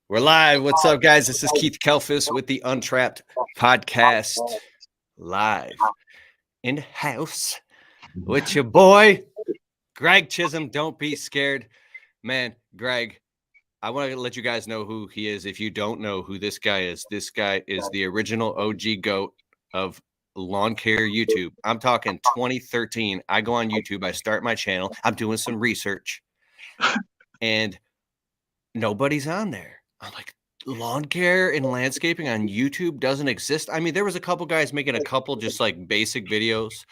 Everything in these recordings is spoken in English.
We're live. What's up, guys? This is Keith Kelfis with the Untrapped Podcast, live in house with your boy, Greg Chism. Don't be scared, man. Greg, I want to let you guys know who he is. If you don't know who this guy is the original OG GOAT of lawn care YouTube. I'm talking 2013. I go on YouTube. I start my channel. I'm doing some research, and nobody's on there. I'm like, lawn care and landscaping on YouTube doesn't exist. I mean, there was a couple guys making a couple just like basic videos,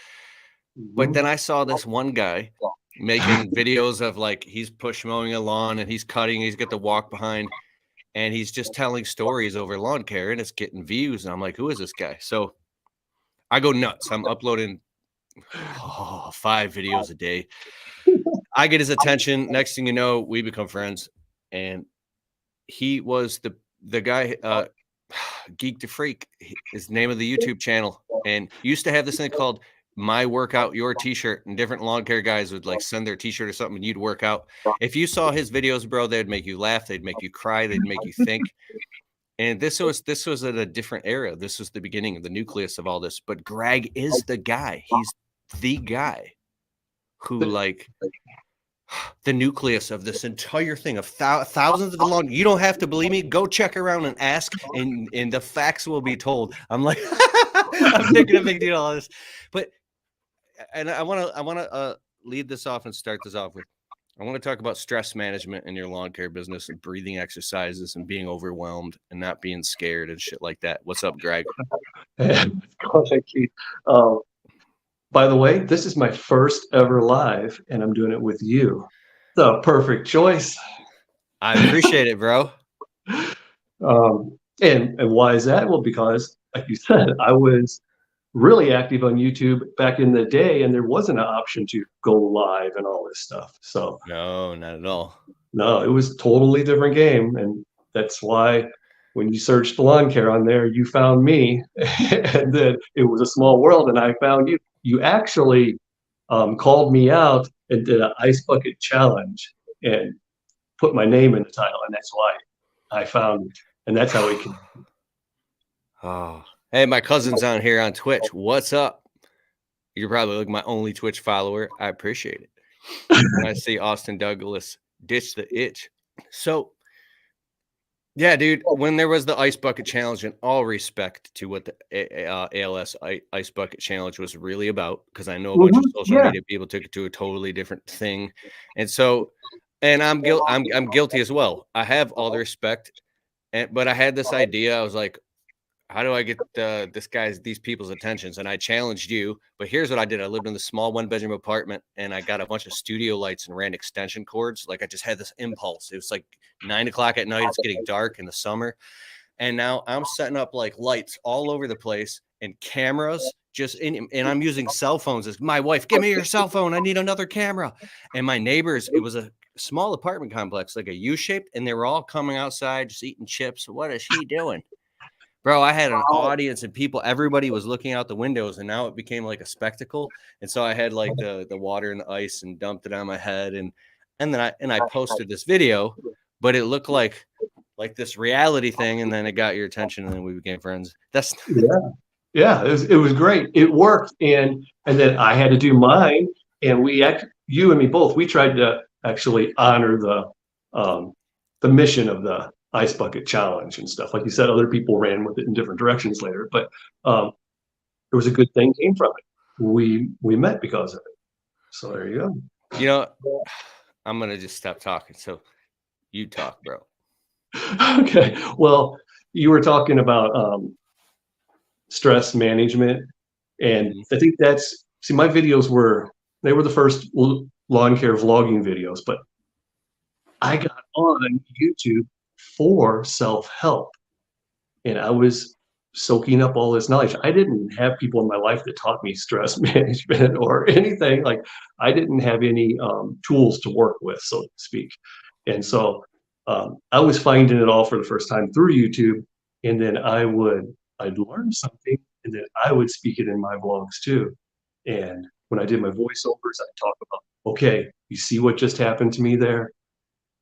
but then I saw this one guy making videos of like he's push mowing a lawn and he's cutting, he's got the walk behind, and he's just telling stories over lawn care and it's getting views. And I'm like, who is this guy? So I go nuts. I'm uploading 5 videos a day. I get his attention. Next thing you know, we become friends. And he was the guy, Geek to Freak, his name of the YouTube channel, and used to have this thing called My Workout Your T-shirt, and different lawn care guys would like send their T-shirt or something, and you'd work out. If you saw his videos, bro, they'd make you laugh, they'd make you cry, they'd make you think. And this was at a different era. This was the beginning of the nucleus of all this. But Greg is the guy. He's the guy who like the nucleus of this entire thing of thousands of long. You don't have to believe me. Go check around and ask, and the facts will be told. I'm like, I'm taking a big deal on this, but and I want to lead this off and start this off with. I want to talk about stress management in your lawn care business and breathing exercises and being overwhelmed and not being scared and shit like that. What's up, Greg? Thank you. By the way, this is my first ever live, and I'm doing it with you. The perfect choice. I appreciate it, bro. And why is that? Well, because, like you said, I was really active on YouTube back in the day, and there wasn't an option to go live and all this stuff. So no, not at all. No, it was a totally different game, and that's why when you searched lawn care on there, you found me, and then it was a small world, and I found you. You actually called me out and did an ice bucket challenge and put my name in the title, and that's why I found it, and that's how we can. Oh, hey, my cousin's on here on Twitch. What's up? You're probably like my only Twitch follower. I appreciate it. And I see Austin Douglas ditch the itch. So, yeah, dude, when there was the ice bucket challenge, and all respect to what the ALS ice bucket challenge was really about, because I know a bunch of social media people took it to a totally different thing. And so, and I'm guilty as well. I have all the respect, but I had this idea. I was like, how do I get these people's attentions? And I challenged you, but here's what I did. I lived in this small 1-bedroom apartment, and I got a bunch of studio lights and ran extension cords. Like I just had this impulse. It was like 9 o'clock at night. It's getting dark in the summer. And now I'm setting up like lights all over the place and cameras and I'm using cell phones. As my wife, give me your cell phone. I need another camera. And my neighbors, it was a small apartment complex, like a U-shaped, and they were all coming outside, just eating chips. What is she doing? Bro, I had an audience and people, everybody was looking out the windows, and now it became like a spectacle. And so I had like the water and the ice and dumped it on my head. And then I posted this video, but it looked like this reality thing. And then it got your attention, and then we became friends. That's yeah, it was great. It worked. And then I had to do mine, and you and me both, we tried to actually honor the mission of the ice bucket challenge and stuff. Like you said, other people ran with it in different directions later, but there was a good thing came from it. We met because of it. So there you go. You know, I'm gonna just stop talking. So you talk, bro. Okay. Well, you were talking about stress management, and I think my videos were the first lawn care vlogging videos, but I got on YouTube for self-help, and I was soaking up all this knowledge. I didn't have people in my life that taught me stress management or anything. Like I didn't have any tools to work with, so to speak. And so I was finding it all for the first time through YouTube, and then I'd learn something, and then I would speak it in my vlogs too. And when I did my voiceovers, I'd talk about, okay, you see what just happened to me there?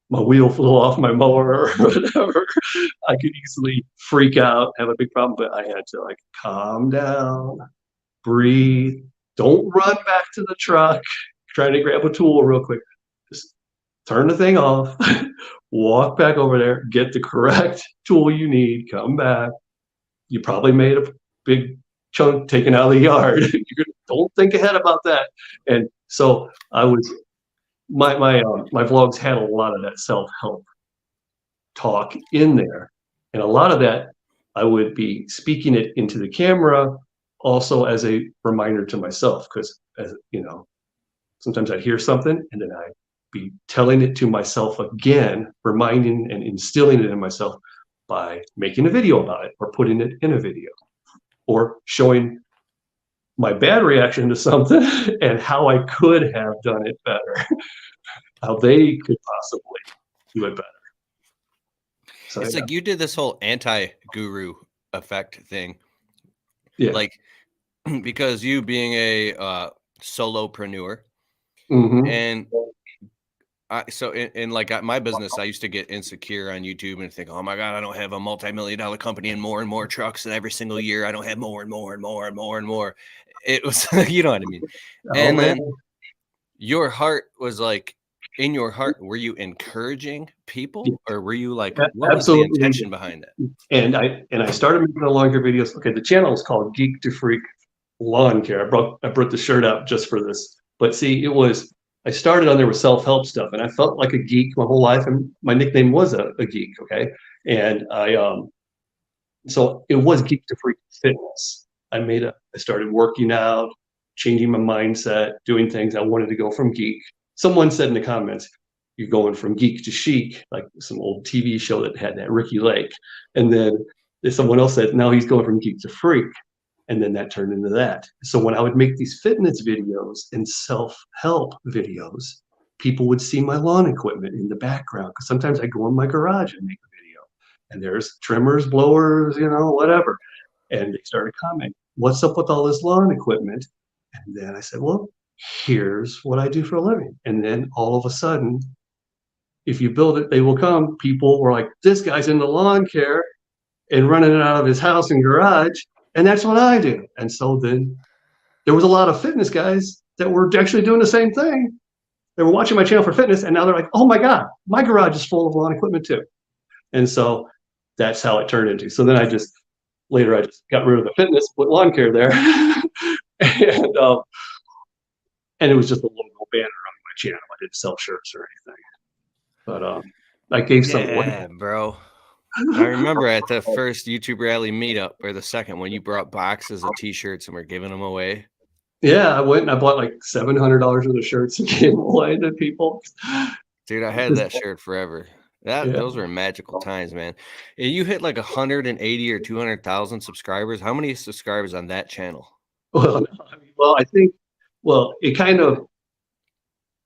my wheel flew off my mower or whatever, I could easily freak out, have a big problem. But I had to like calm down, breathe, don't run back to the truck, trying to grab a tool real quick. Just turn the thing off, walk back over there, get the correct tool you need, come back. You probably made a big chunk taken out of the yard. Don't think ahead about that. And so I was my vlogs had a lot of that self-help talk in there, and a lot of that I would be speaking it into the camera also as a reminder to myself, because as you know, sometimes I'd hear something and then I'd be telling it to myself again, reminding and instilling it in myself by making a video about it or putting it in a video or showing my bad reaction to something and how I could have done it better, how they could possibly do it better. So, It's like you did this whole anti-guru effect thing. yeah. Like, because you being a solopreneur, and so in like my business, I used to get insecure on YouTube and think, oh my God, I don't have a multi-million-dollar company and more trucks, and every single year I don't have more and more and more and more and more. It was, you know what I mean? And then your heart was like, in your heart, were you encouraging people, or were you like, what was the intention behind it? And I started making the longer videos. Okay, the channel is called Geek to Freak Lawn Care. I brought the shirt out just for this. But see, I started on there with self-help stuff, and I felt like a geek my whole life, and my nickname was a geek. Okay, and so it was Geek to Freak Fitness. I started working out, changing my mindset, doing things. I wanted to go from geek. Someone said in the comments, you're going from geek to chic, like some old TV show that had that Ricky Lake. And then someone else said, now he's going from geek to freak. And then that turned into that. So when I would make these fitness videos and self-help videos, people would see my lawn equipment in the background. Because sometimes I go in my garage and make a video, and there's trimmers, blowers, whatever. And they started commenting, what's up with all this lawn equipment? And then I said, well, here's what I do for a living. And then all of a sudden, if you build it, they will come. People were like, this guy's into lawn care and running it out of his house and garage. And that's what I do. And so then there was a lot of fitness guys that were actually doing the same thing. They were watching my channel for fitness, and now they're like, oh my God, my garage is full of lawn equipment too. And so that's how it turned into. So then I just got rid of the fitness, put lawn care there. And it was just a logo banner on my channel. I didn't sell shirts or anything. But I gave some away. Yeah, bro. I remember at the first YouTube Rally meetup, or the second, when you brought boxes of t-shirts and were giving them away. Yeah, I went and I bought like $700 worth of shirts and gave them away to people. Dude, I had that shirt forever. Those were magical times, man. And you hit like 180 or 200,000 subscribers. How many subscribers on that channel? Well, I think,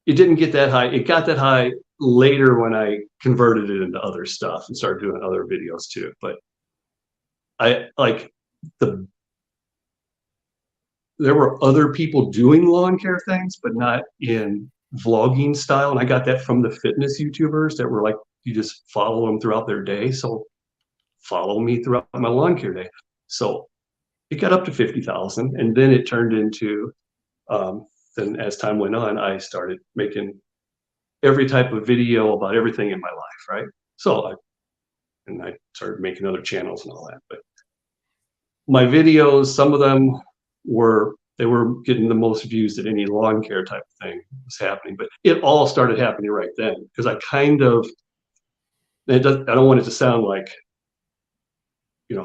it didn't get that high. It got that high later when I converted it into other stuff and started doing other videos too. But there were other people doing lawn care things, but not in vlogging style. And I got that from the fitness YouTubers that were like, you just follow them throughout their day. So follow me throughout my lawn care day. So it got up to 50,000, and then it turned into, then as time went on, I started making every type of video about everything in my life, right? So I started making other channels and all that. But my videos, some of them were getting the most views that any lawn care type of thing was happening. But it all started happening right then, because I don't want it to sound like,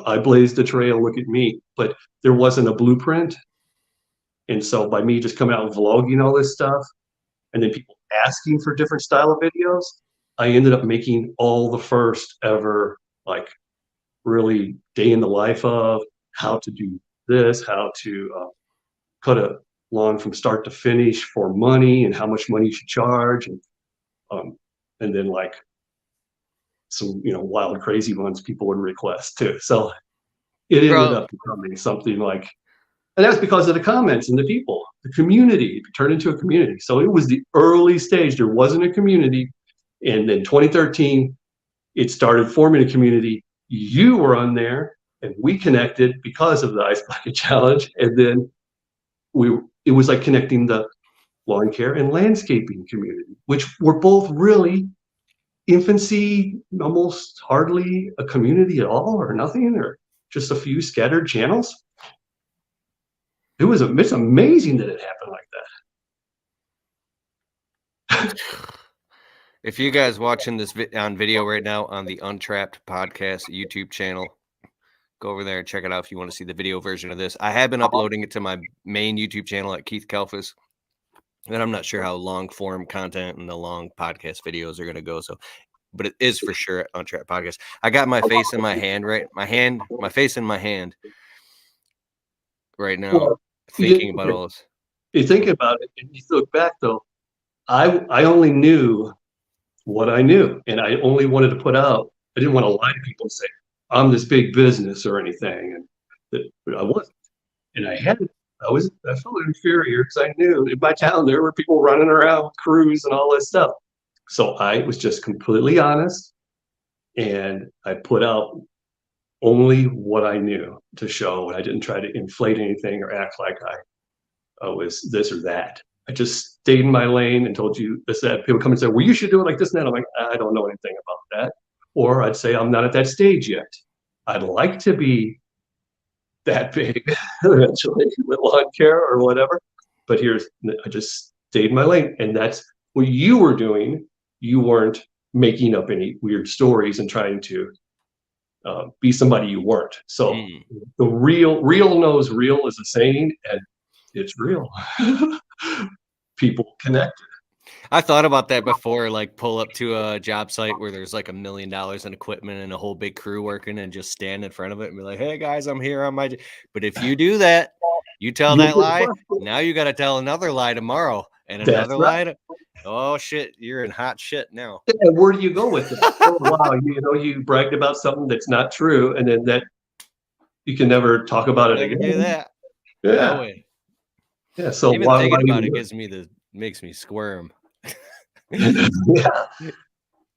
I blazed the trail, look at me, but there wasn't a blueprint. And so by me just coming out and vlogging all this stuff, and then people asking for different style of videos, I ended up making all the first ever, like, really day in the life of how to do this, how to cut a lawn from start to finish for money, and how much money you should charge, and then like some wild crazy ones people would request too. So it ended up becoming something like, and that's because of the comments and the people, the community. It turned into a community. So it was the early stage. There wasn't a community. And then 2013, it started forming a community. You were on there, and we connected because of the Ice Bucket Challenge. And then it was like connecting the lawn care and landscaping community, which were both really infancy, almost hardly a community at all, or nothing, or just a few scattered channels. It's amazing that it happened like that. If you guys watching this on video right now on the Untrapped Podcast YouTube channel, go over there and check it out if you want to see the video version of this. I have been uploading it to my main YouTube channel at Keith Kelfis, and I'm not sure how long form content and the long podcast videos are going to go. So, but it is for sure Untrapped Podcast. I got my face in my hand, right? My face in my hand right now, well, thinking about all this. You think about it, and you look back though. I only knew what I knew, and I only wanted to put out. I didn't want to lie to people and say I'm this big business or anything, and that I wasn't. And I felt inferior because I knew in my town there were people running around with crews and all this stuff. So I was just completely honest, and I put out only what I knew to show, and I didn't try to inflate anything or act like I was this or that. I just stayed in my lane and told you this, that. People come and say, well, you should do it like this and that. I'm like, I don't know anything about that. Or I'd say, I'm not at that stage yet. I'd like to be that big eventually with lawn care or whatever. But I just stayed in my lane. And that's what you were doing. You weren't making up any weird stories and trying to be somebody you weren't. So the real knows real is a saying, and it's real. People connected. I thought about that before, like pull up to a job site where there's like $1 million in equipment and a whole big crew working, and just stand in front of it and be like, hey guys, I'm here on my. But if you do that, you tell that lie, now you got to tell another lie tomorrow and another lie. Oh shit, you're in hot shit now. And where do you go with it? Oh wow, you bragged about something that's not true, and then that you can never talk about it again. Do that. Yeah. No way. Yeah. So even thinking about it makes me squirm. Yeah.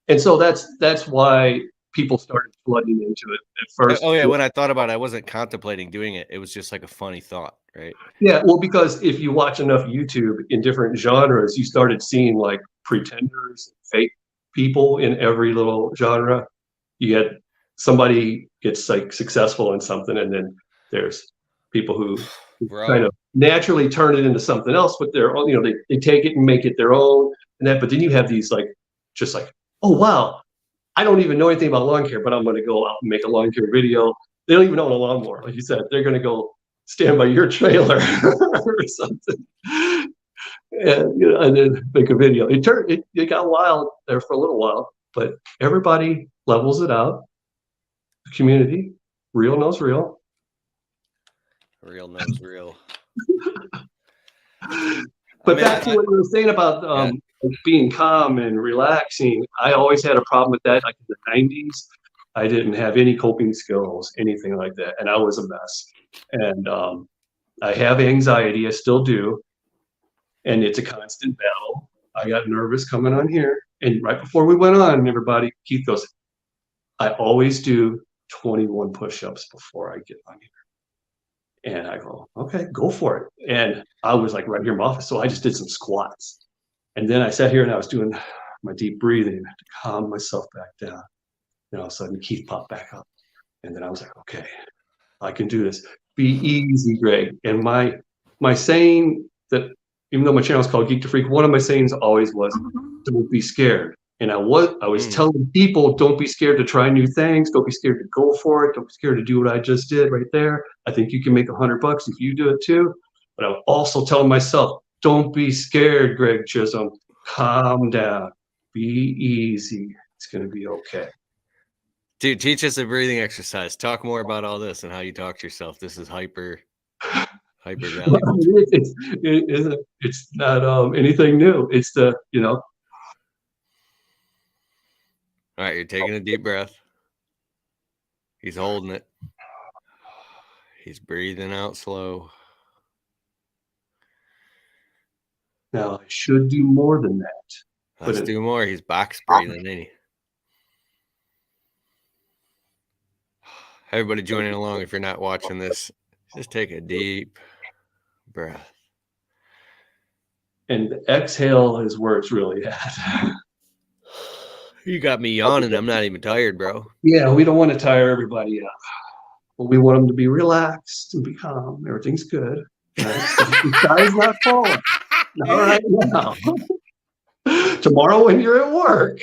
And so that's why people started flooding into it at first. Oh yeah, when I thought about it, I wasn't contemplating doing it. It was just like a funny thought, right? Yeah, well, because if you watch enough YouTube in different genres, you started seeing like pretenders, fake people in every little genre. You get somebody gets like successful in something, and then there's people who kind of naturally turn it into something else, but they're they take it and make it their own and that. But then you have these just like, oh wow, I don't even know anything about lawn care, but I'm going to go out and make a lawn care video. They don't even own a lawnmower, like you said. They're going to go stand by your trailer or something, and then make a video. It got wild there for a little while, but everybody levels it out. The community, real knows real. Real knows real. But back to what you were saying about being calm and relaxing. I always had a problem with that. Like in the 90s, I didn't have any coping skills, anything like that, and I was a mess. And I have anxiety. I still do, and it's a constant battle. I got nervous coming on here, and right before we went on, Keith goes, I always do 21 push-ups before I get on here. And I go, okay, go for it. And I was like right here in my office. So I just did some squats. And then I sat here and I was doing my deep breathing to calm myself back down. And all of a sudden Keith popped back up. And then I was like, okay, I can do this. Be easy, Greg. And my saying that, even though my channel is called Geek to Freak, one of my sayings always was, don't be scared. And I was telling people, don't be scared to try new things. Don't be scared to go for it. Don't be scared to do what I just did right there. I think you can make $100 if you do it too. But I was also telling myself, don't be scared, Greg Chism. Calm down. Be easy. It's going to be okay. Dude, teach us a breathing exercise. Talk more about all this and how you talk to yourself. This is hyper valuable. It's not anything new. It's all right, you're taking a deep breath. He's holding it. He's breathing out slow. Now, I should do more than that. Let's do more. He's box breathing, ain't he? Everybody joining along, if you're not watching this, just take a deep breath. And exhale is where it's really at. You got me yawning. I'm not even tired, bro. Yeah, we don't want to tire everybody out. But we want them to be relaxed and be calm. Everything's good. Right? So the sky's not falling. Not right now. Tomorrow when you're at work,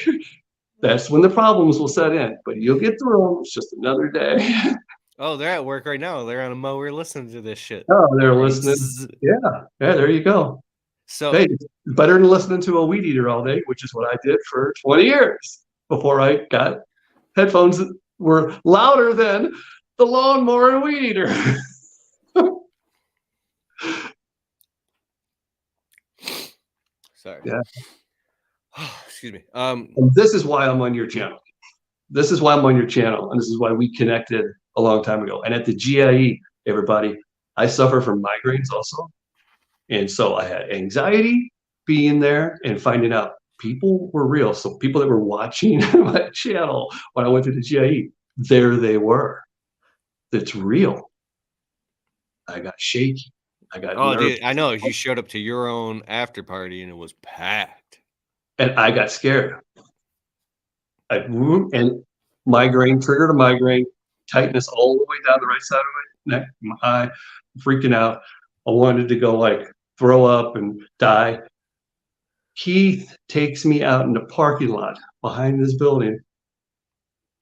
that's when the problems will set in. But you'll get through them. It's just another day. Oh, they're at work right now. They're on a mower listening to this shit. Oh, they're listening. Yeah, there you go. So hey, it's better than listening to a weed eater all day, which is what I did for 20 years before I got headphones that were louder than the lawnmower and weed eater. sorry. Yeah. Excuse me. And this is why I'm on your channel. This is why I'm on your channel, and this is why we connected a long time ago. And at the GIE, everybody, I suffer from migraines also. And so I had anxiety being there and finding out people were real. So people that were watching my channel when I went to the GIE, there they were. That's real. I got shaky. I got nervous. Dude, I know. You showed up to your own after party and it was packed. And I got scared. And migraine triggered a migraine, tightness all the way down the right side of my neck, my eye, freaking out. I wanted to go like throw up and die. Keith takes me out in the parking lot behind this building,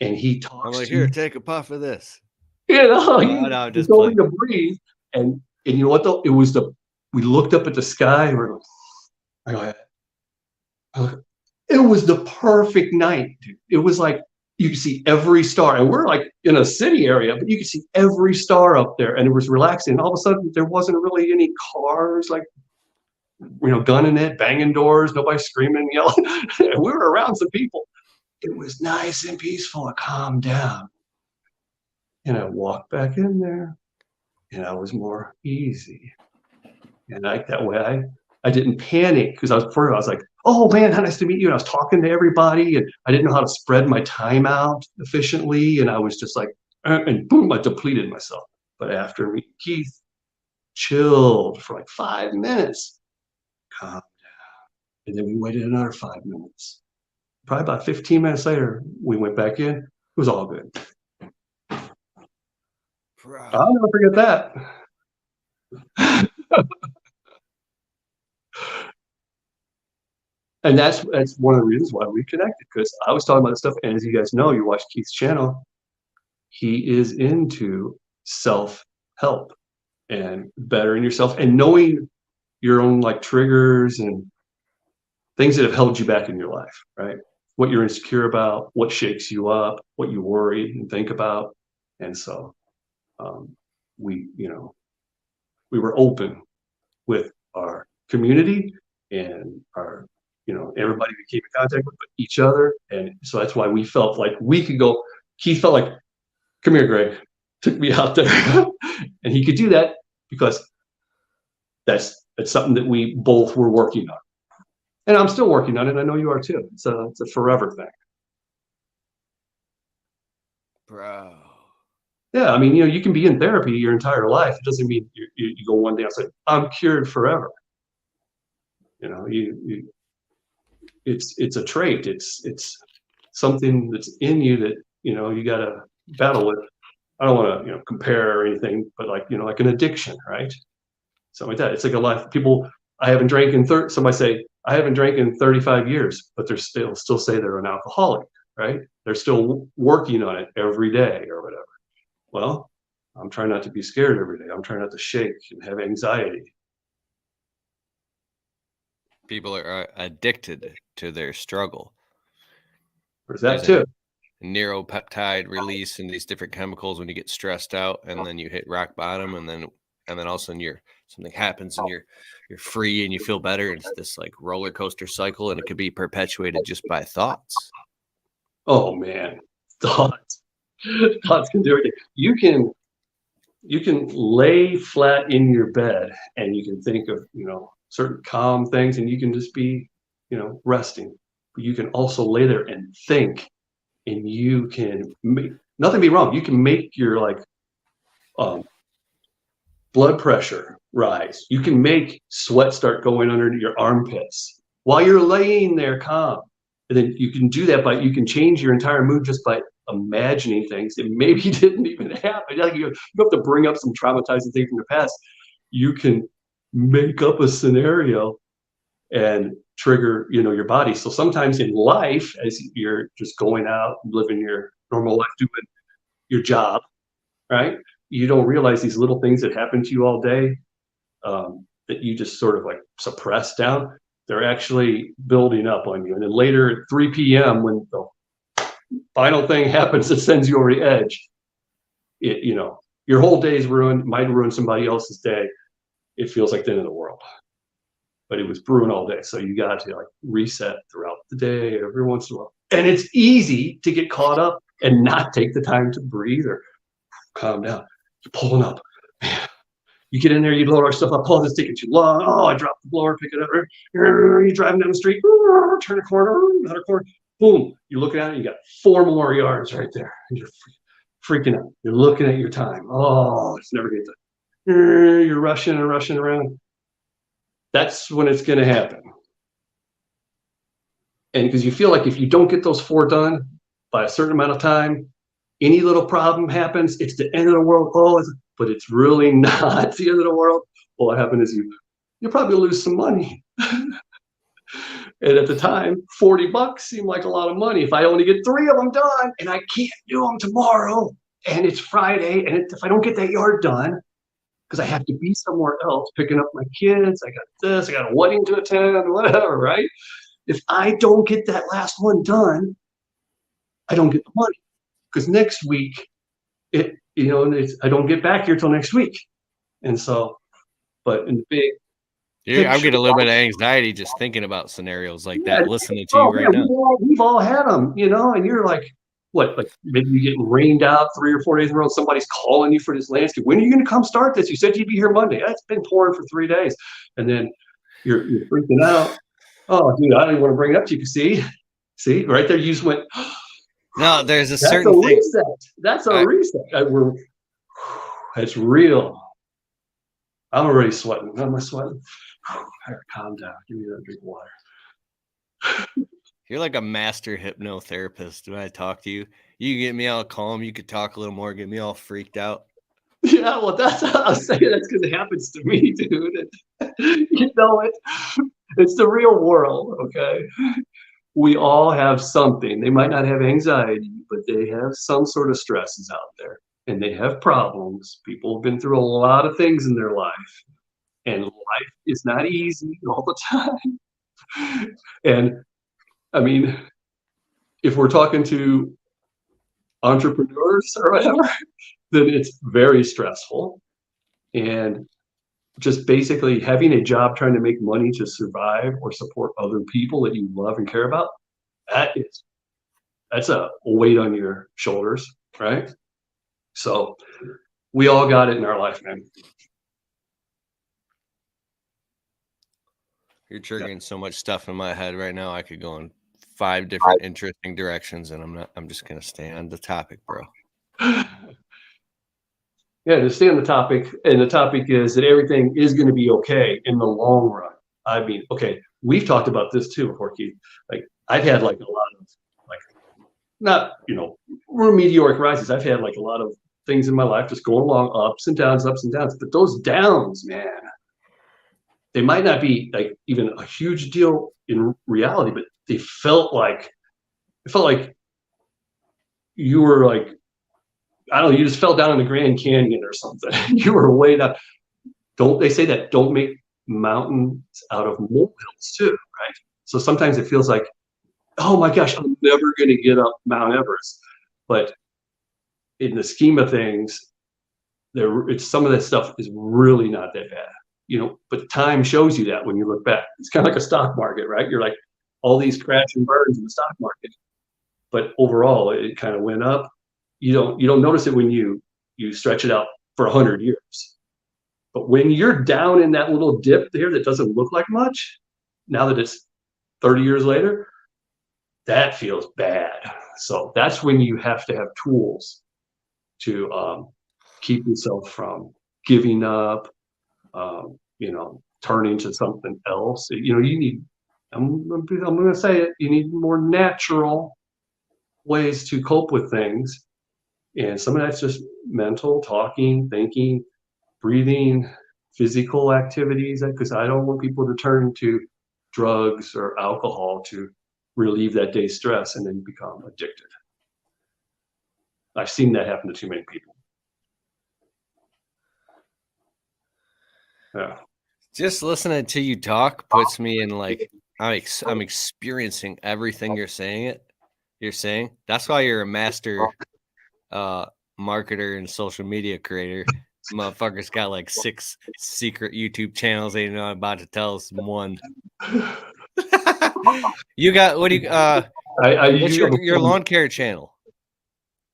and he talks. I'm like, here, take a puff of this. You know, no, he's going to breathe, and you know what though? It was we looked up at the sky, and we're like, it was the perfect night, dude. It was like you could see every star, and we're like in a city area, but you could see every star up there, and it was relaxing. And all of a sudden, there wasn't really any cars, like, you know, gunning it, banging doors, nobody screaming, yelling. We were around some people. It was nice and peaceful. I calmed down, and I walked back in there, and I was more easy. And like that way, I didn't panic because I was like, oh man, how nice to meet you. And I was talking to everybody, and I didn't know how to spread my time out efficiently. And I was just like, and boom, I depleted myself. But after meeting Keith, chilled for like 5 minutes, calmed down. And then we waited another 5 minutes. Probably about 15 minutes later, we went back in. It was all good. I'll never forget that. And that's one of the reasons why we connected, because I was talking about this stuff. And as you guys know, you watch Keith's channel, he is into self-help and bettering yourself and knowing your own like triggers and things that have held you back in your life, right? What you're insecure about, what shakes you up, what you worry and think about. And so we were open with our community and our, everybody we came in contact with, but each other. And so that's why we felt like we could go. Keith felt like, come here, Greg, took me out there. And he could do that because that's something that we both were working on. And I'm still working on it. I know you are too. It's a forever thing. Bro. Yeah, I mean, you can be in therapy your entire life. It doesn't mean you go one day and say, I'm cured forever. It's a trait. It's something that's in you that, you got to battle with. I don't want to, compare or anything, but like an addiction, right? Something like that. It's like a life. People, I haven't drank in somebody say, I haven't drank in 35 years, but they're still say they're an alcoholic, right? They're still working on it every day or whatever. Well, I'm trying not to be scared every day. I'm trying not to shake and have anxiety. People are addicted to their struggle. There's that too. Neuropeptide release and these different chemicals when you get stressed out, and then you hit rock bottom, and then all of a sudden something happens and you're free and you feel better. And it's this like roller coaster cycle, and it could be perpetuated just by thoughts. Oh man, thoughts can do it. You can lay flat in your bed and you can think of certain calm things, and you can just be resting. but you can also lay there and think, and you can make nothing be wrong. You can make your like blood pressure rise. You can make sweat start going under your armpits while you're laying there calm. And then you can do that you can change your entire mood just by imagining things that maybe didn't even happen. Like you have to bring up some traumatizing things from the past. You can make up a scenario and trigger, your body. So sometimes in life, as you're just going out, living your normal life, doing your job, right? You don't realize these little things that happen to you all day that you just sort of like suppress down. They're actually building up on you. And then later at 3 p.m. when the final thing happens that sends you over the edge, your whole day is ruined, might ruin somebody else's day. It feels like the end of the world. But it was brewing all day. So you got to like reset throughout the day every once in a while. And it's easy to get caught up and not take the time to breathe or calm down. You're pulling up. You get in there, you load our stuff up. Oh, this is taking too long. Oh, I dropped the blower, pick it up. You're driving down the street, turn a corner, another corner. Boom. You're looking at it, you got 4 more yards right there. And you're freaking out. You're looking at your time. Oh, it's never going to done. You're rushing and rushing around. That's when it's going to happen. And because you feel like if you don't get those 4 done by a certain amount of time, any little problem happens, it's the end of the world. Oh, but it's really not the end of the world. Well, what happened is you'll probably lose some money. And at the time, $40 seemed like a lot of money. If I only get 3 of them done and I can't do them tomorrow and it's Friday, and if I don't get that yard done, because I have to be somewhere else picking up my kids, I got this, I got a wedding to attend, whatever, right? If I don't get that last one done, I don't get the money. Because next week, I don't get back here till next week. And so, but in the big I get a little bit of anxiety just thinking about scenarios like that, listening to you right now. We've all had them, and you're like, what, like maybe you're getting rained out 3 or 4 days in a row. Somebody's calling you for this landscape. When are you going to come start this? You said you'd be here Monday. It's been pouring for 3 days. And then you're freaking out. Oh, dude, I don't even want to bring it up to you. See, right there, you just went. No, there's a certain thing. Reset. That's a reset. It's real. I'm already sweating. Am I sweating? Calm down. Give me that drink of water. You're like a master hypnotherapist. When I talk to you, you get me all calm. You could talk a little more, get me all freaked out. Yeah, well, that's how I'll say that's because it happens to me, dude. It's the real world, okay? We all have something. They might not have anxiety, but they have some sort of stresses out there, and they have problems. People have been through a lot of things in their life, and life is not easy all the time. And I mean, if we're talking to entrepreneurs or whatever, then it's very stressful. And just basically having a job trying to make money to survive or support other people that you love and care about, that's a weight on your shoulders, right? So we all got it in our life, man. You're triggering so much stuff in my head right now. I could go in 5 different interesting directions, and I'm just gonna stay on the topic, bro. Yeah, to stay on the topic, and the topic is that everything is going to be okay in the long run. I mean, okay, we've talked about this too before, Keith. Like, I've had like a lot of not meteoric rises. I've had like a lot of things in my life just going along, ups and downs. But those downs, man, they might not be like even a huge deal in reality, but they felt like you were like, I don't know, you just fell down in the Grand Canyon or something. You were way down. They say that don't make mountains out of molehills too, right? So sometimes it feels like, oh my gosh, I'm never going to get up Mount Everest. But in the scheme of things, some of that stuff is really not that bad, but time shows you that when you look back. It's kind of like a stock market, right? You're like all these crash and burns in the stock market, but overall it kind of went up. You don't notice it when you stretch it out for 100 years. But when you're down in that little dip there that doesn't look like much, now that it's 30 years later, that feels bad. So that's when you have to have tools to keep yourself from giving up, turning to something else. You need, I'm going to say it, you need more natural ways to cope with things. And some of that's just mental, talking, thinking, breathing, physical activities, because I don't want people to turn to drugs or alcohol to relieve that day's stress and then become addicted. I've seen that happen to too many people. Yeah. Just listening to you talk puts me in like I'm experiencing everything you're saying. That's why you're a master marketer and social media creator. Motherfucker's got like 6 secret YouTube channels. They know I'm about to tell us one. You got what do you what's your lawn care channel?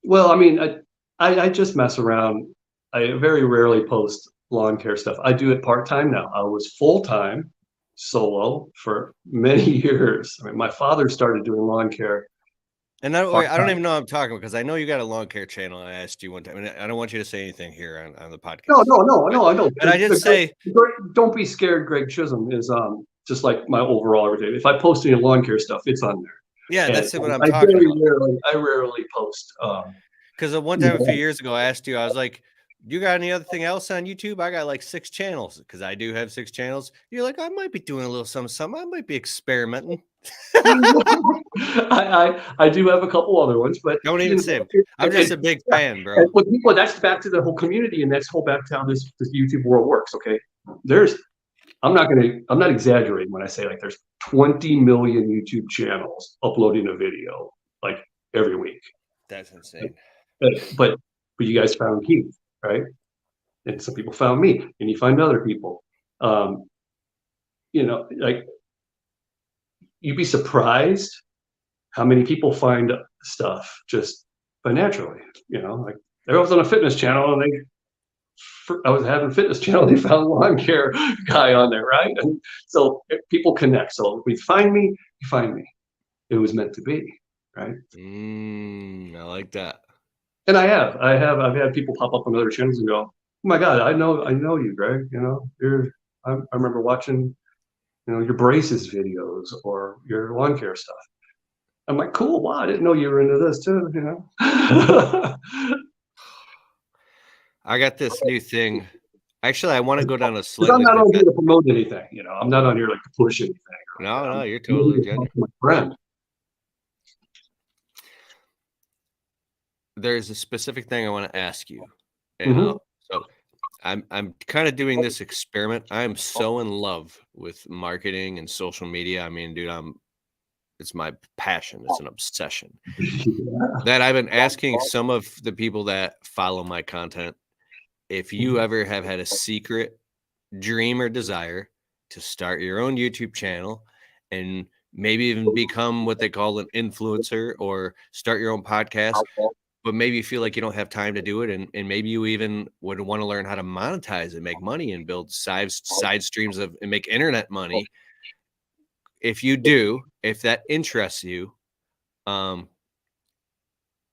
Well, I mean, I just mess around. I very rarely post lawn care stuff. I do it part-time now. I was full-time solo for many years. I mean, my father started doing lawn care. And I don't even know what I'm talking about because I know you got a lawn care channel. I asked you one time, and I don't want you to say anything here on the podcast. No, I don't. But I did say, don't be scared. Greg Chism is just like my overall everyday. If I post any lawn care stuff, it's on there. Yeah, that's what I'm talking about. I rarely post. Because one time a few years ago, I asked you, I was like, you got anything else on YouTube? I got like 6 channels because I do have 6 channels. You're like, I might be doing a little something. I might be experimenting. I do have a couple other ones, but don't even say them. I'm just a big fan, bro. But people, that's back to the whole community, and that's back to how this YouTube world works. Okay, I'm not exaggerating when I say like there's 20 million YouTube channels uploading a video like every week. That's insane. But you guys found Keith, right? And some people found me, and you find other people. Like you'd be surprised how many people find stuff just by naturally. Like I was on a fitness channel, and I was having a fitness channel. They found lawn care guy on there, right? And so people connect. So if you find me, you find me. It was meant to be, right? I like that. And I've had people pop up on other channels and go, "Oh my God, I know you, Greg. I remember watching, your braces videos or your lawn care stuff." I'm like, cool. Wow, I didn't know you were into this too. I got this new thing. Actually, I want to go down a slightly. I'm not on here to promote anything. I'm not on here like to push anything. No, you're totally genuine. My friend. There's a specific thing I want to ask you. So I'm kind of doing this experiment. I'm so in love with marketing and social media. I mean, dude, it's my passion. It's an obsession. That I've been asking some of the people that follow my content, if you ever have had a secret dream or desire to start your own YouTube channel and maybe even become what they call an influencer or start your own podcast, but maybe you feel like you don't have time to do it. And maybe you even would want to learn how to monetize and make money and build side streams and make internet money. If if that interests you,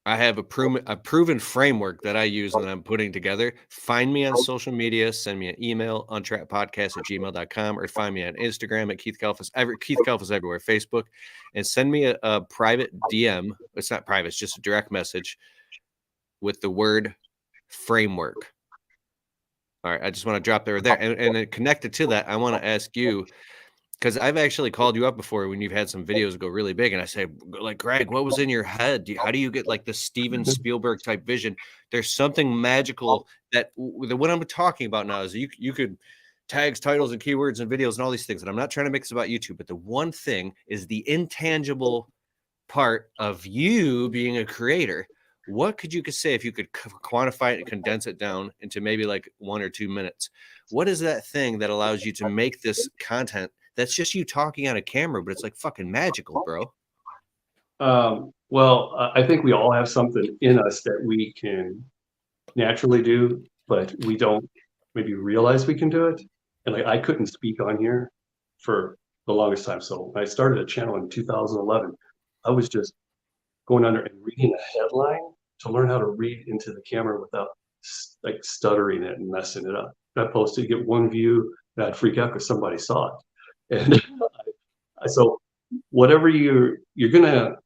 I have a proven framework that I use and I'm putting together. Find me on social media, send me an email, untrappedpodcast@gmail.com, or find me on Instagram at Keith Kalfas. Keith Kalfas everywhere, Facebook, and send me a private DM. It's not private, it's just a direct message with the word framework. All right, I just want to drop there. And connected to that, I want to ask you, because I've actually called you up before when you've had some videos go really big, and I say, like, Greg, what was in your head? How do you get like the Steven Spielberg type vision? There's something magical that what I'm talking about now is you could tags, titles, and keywords and videos and all these things. And I'm not trying to make this about YouTube, but the one thing is the intangible part of you being a creator. What could you say if you could quantify it and condense it down into maybe like 1 or 2 minutes? What is that thing that allows you to make this content that's just you talking on a camera, but it's like fucking magical, bro? Well, I think we all have something in us that we can naturally do, but we don't maybe realize we can do it. And like I couldn't speak on here for the longest time. So I started a channel in 2011. I was just going under and reading a headline to learn how to read into the camera without like stuttering it and messing it up. I posted, get one view, and I'd freak out because somebody saw it. And so whatever you're gonna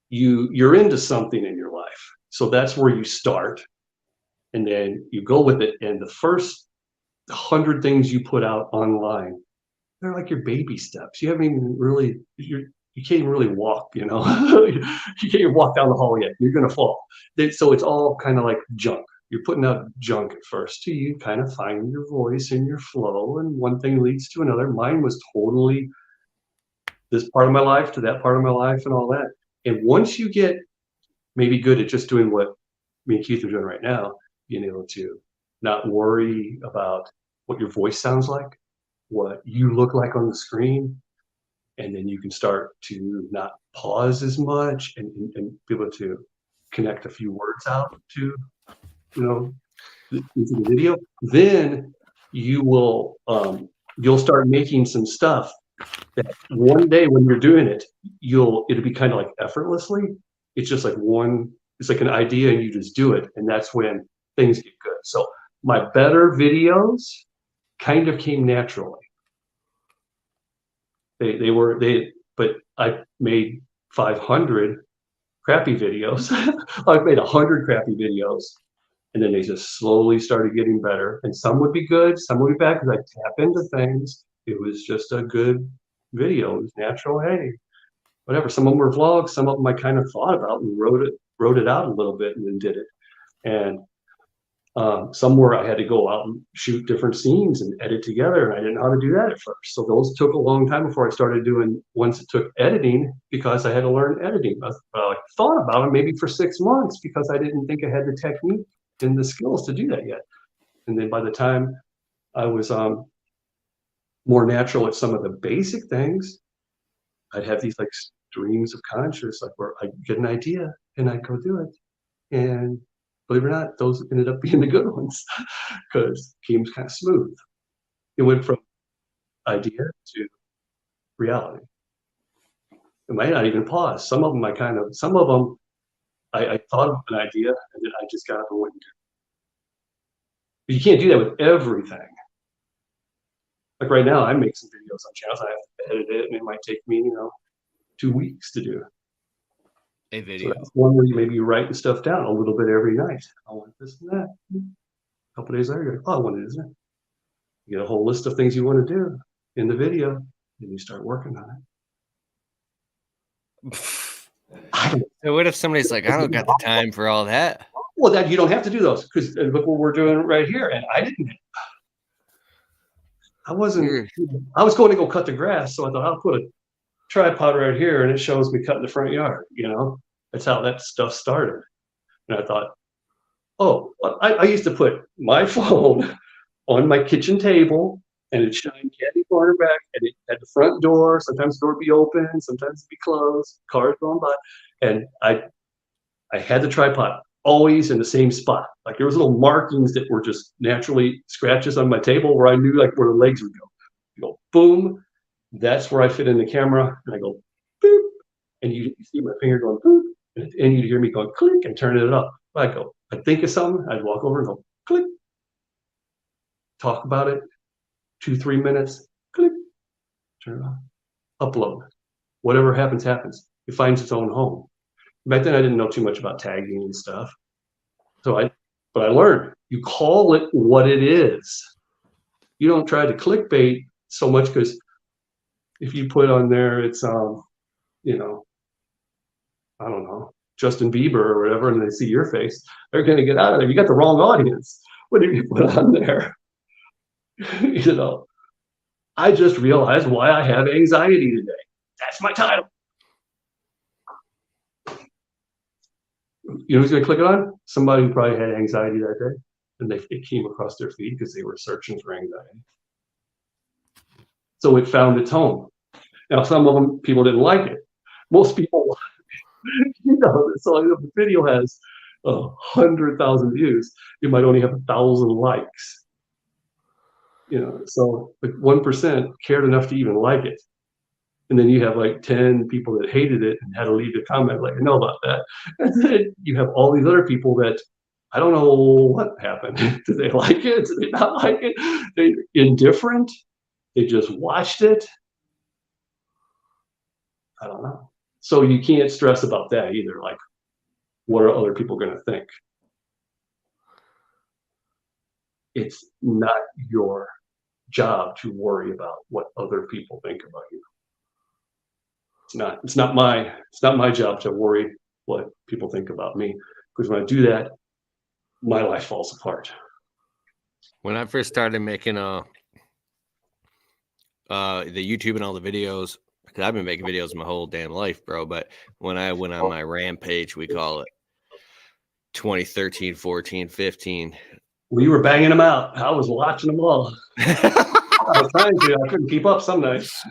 you're into something in your life. So that's where you start, and then you go with it. And the first 100 things you put out online, they're like your baby steps. You haven't even really you can't even really walk, you know. You can't even walk down the hall yet. You're gonna fall. So it's all kind of like junk. You're putting out junk at first till you kind of find your voice and your flow, and one thing leads to another. Mine was totally this part of my life to that part of my life and all that. And once you get maybe good at just doing what me and Keith are doing right now, being able to not worry about what your voice sounds like, what you look like on the screen, and then you can start to not pause as much and be able to connect a few words out to, you know, into the video. Then you will you'll start making some stuff that one day when you're doing it, it'll be kind of like effortlessly. It's just like it's like an idea and you just do it, and that's when things get good. So my better videos kind of came naturally. But I made 500 crappy videos. I've made 100 crappy videos, and then they just slowly started getting better. And some would be good, some would be bad because I tap into things. It was just a good video. It was natural. Hey, whatever. Some of them were vlogs. Some of them I kind of thought about and wrote it out a little bit and then did it. And somewhere I had to go out and shoot different scenes and edit together, and I didn't know how to do that at first. So those took a long time before I started doing ones that took editing, because I had to learn editing. I thought about it maybe for 6 months because I didn't think I had the technique and the skills to do that yet. And then by the time I was more natural at some of the basic things, I'd have these like streams of conscious, like where I get an idea and I'd go do it. And believe it or not, those ended up being the good ones because it came kind of smooth. It went from idea to reality. It might not even pause. Some of them I thought of an idea and then I just got up and went and did it. But you can't do that with everything. Like right now, I make some videos on channels. I have to edit it, and it might take me, 2 weeks to do a video. So that's one where maybe you're writing stuff down a little bit every night. I want this and that. A couple days later, you're like, oh, I want it, isn't it? You get a whole list of things you want to do in the video, and you start working on it. So what if somebody's like, I don't got the time for all that? Well, that you don't have to do those, because look what we're doing right here, and I didn't. I was going to go cut the grass, so I thought I'll put a tripod right here, and it shows me cutting the front yard. That's how that stuff started. And I thought, oh, I used to put my phone on my kitchen table, and it'd shine candy corner back, and it had the front door. Sometimes the door would be open, sometimes it'd be closed, cars going by, and I had the tripod always in the same spot. Like there was little markings that were just naturally scratches on my table where I knew like where the legs would go. You go boom, that's where I fit in the camera, and I go boop, and you see my finger going boop, and you hear me going click and turning it up. I'd think of something, I'd walk over and go click, talk about it, 2-3 minutes, click, turn it on, upload. Whatever happens, happens. It finds its own home. Back then I didn't know too much about tagging and stuff. But I learned, you call it what it is. You don't try to clickbait so much, because if you put on there, it's, I don't know, Justin Bieber or whatever, and they see your face, they're going to get out of there. You got the wrong audience. What did you put on there? I just realized why I have anxiety today. That's my title. You know who's going to click it on? Somebody who probably had anxiety that day, and it came across their feed because they were searching for anxiety. So it found its home. Now, some of them, people didn't like it. Most people, so if the video has 100,000 views, it might only have 1,000 likes. So like 1% cared enough to even like it. And then you have like 10 people that hated it and had to leave a comment let you know about that. And then you have all these other people that I don't know what happened. Did they like it? Did they not like it? They indifferent? They just watched it? I don't know. So you can't stress about that either. Like, what are other people going to think? It's not your job to worry about what other people think about you. It's not my job to worry what people think about me, because when I do that, my life falls apart. When I first started making the YouTube and all the videos, because I've been making videos my whole damn life, bro. But when I went on my rampage, we call it 2013, 14, 15. Well, you were banging them out. I was watching them all. I was trying to. I couldn't keep up some nights.